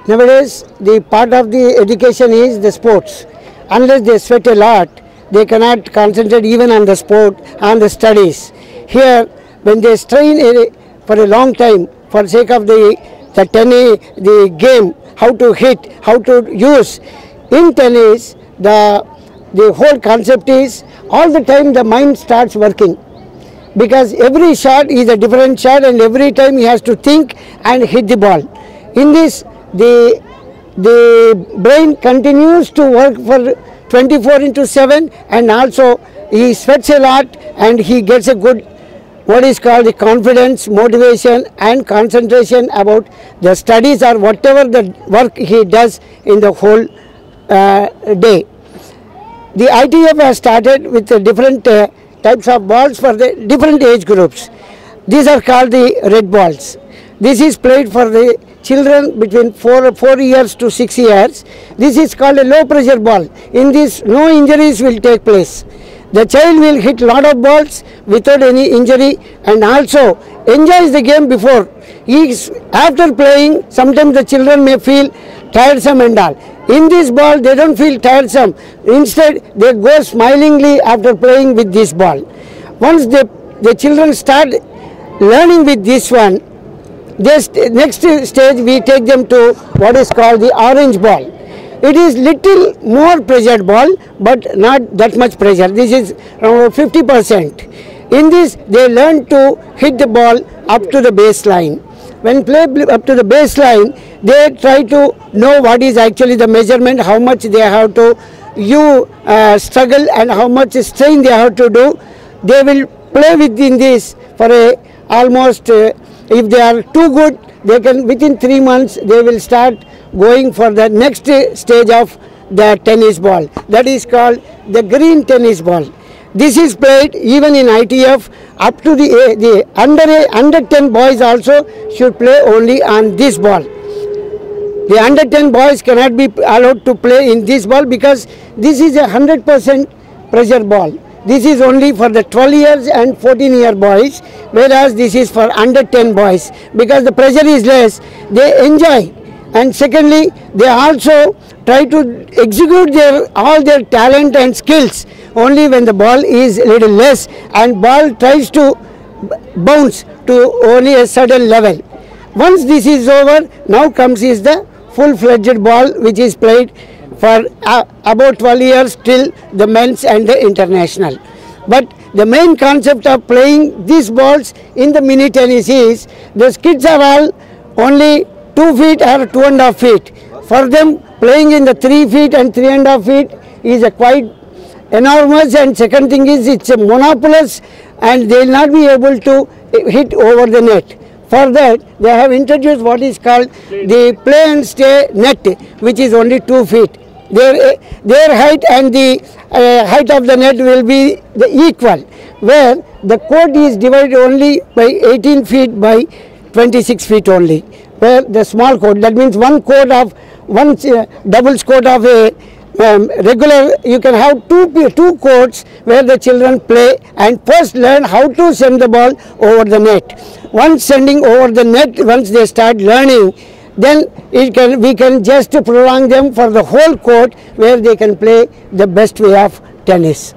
Nowadays, the part of the education is the sports. Unless they sweat a lot, they cannot concentrate even on the sport and the studies. Here, when they strain for a long time for sake of the tennis, the game, how to hit, how to use. In tennis, the whole concept is all the time the mind starts working, because every shot is a different shot and every time he has to think and hit the ball. In this, the brain continues to work for 24/7, and also he sweats a lot and he gets a good, what is called the confidence, motivation and concentration about the studies or whatever the work he does in the whole day. The ITF has started with different types of balls for the different age groups. These are called the red balls. This is played for the children between 4 years to 6 years. This is called a low pressure ball. In this, no injuries will take place. The child will hit lot of balls without any injury and also enjoys the game before. After playing, sometimes the children may feel tiresome and all. In this ball, they don't feel tiresome. Instead, they go smilingly after playing with this ball. Once the children start learning with this one, this next stage we take them to what is called the orange ball. It is little more pressured ball, but not that much pressure. This is around 50%. In this, they learn to hit the ball up to the baseline. When play up to the baseline, they try to know what is actually the measurement, how much they have to struggle and how much strain they have to do. They will play within this for almost. If they are too good, they can within 3 months they will start going for the next stage of the tennis ball. That is called the green tennis ball. This is played even in ITF up to the under 10 boys also should play only on this ball. The under 10 boys cannot be allowed to play in this ball because this is a 100% pressure ball. This is only for the 12 years and 14-year boys, whereas this is for under 10 boys. Because the pressure is less, they enjoy. And secondly, they also try to execute all their talent and skills only when the ball is a little less and ball tries to bounce to only a certain level. Once this is over, now comes is the full-fledged ball which is played for about 12 years till the men's and the international. But the main concept of playing these balls in the mini tennis is the kids are all only 2 feet or 2.5 feet. For them, playing in the 3 feet and 3.5 feet is a quite enormous, and second thing is it's a monopolies and they will not be able to hit over the net. For that, they have introduced what is called the play and stay net, which is only 2 feet. Their height and the height of the net will be the equal, where the court is divided only by 18 feet by 26 feet only, where the small court, that means one double court of a regular, you can have two courts where the children play and first learn how to send the ball over the net. Once sending over the net, once they start learning, then we can just prolong them for the whole court where they can play the best way of tennis.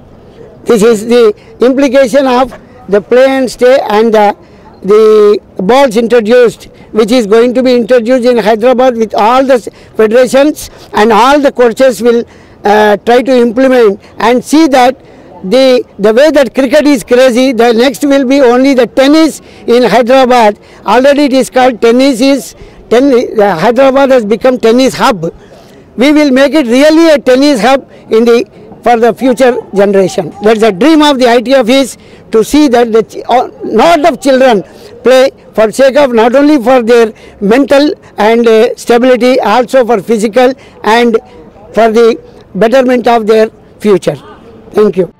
This is the implication of the play and stay and the balls introduced, which is going to be introduced in Hyderabad with all the federations, and all the coaches will try to implement and see that the way that cricket is crazy, the next will be only the tennis in Hyderabad. Already it is called Hyderabad has become tennis hub. We will make it really a tennis hub for the future generation. That's the dream of the ITF, is to see that lot of children play for sake of not only for their mental and stability, also for physical and for the betterment of their future. Thank you.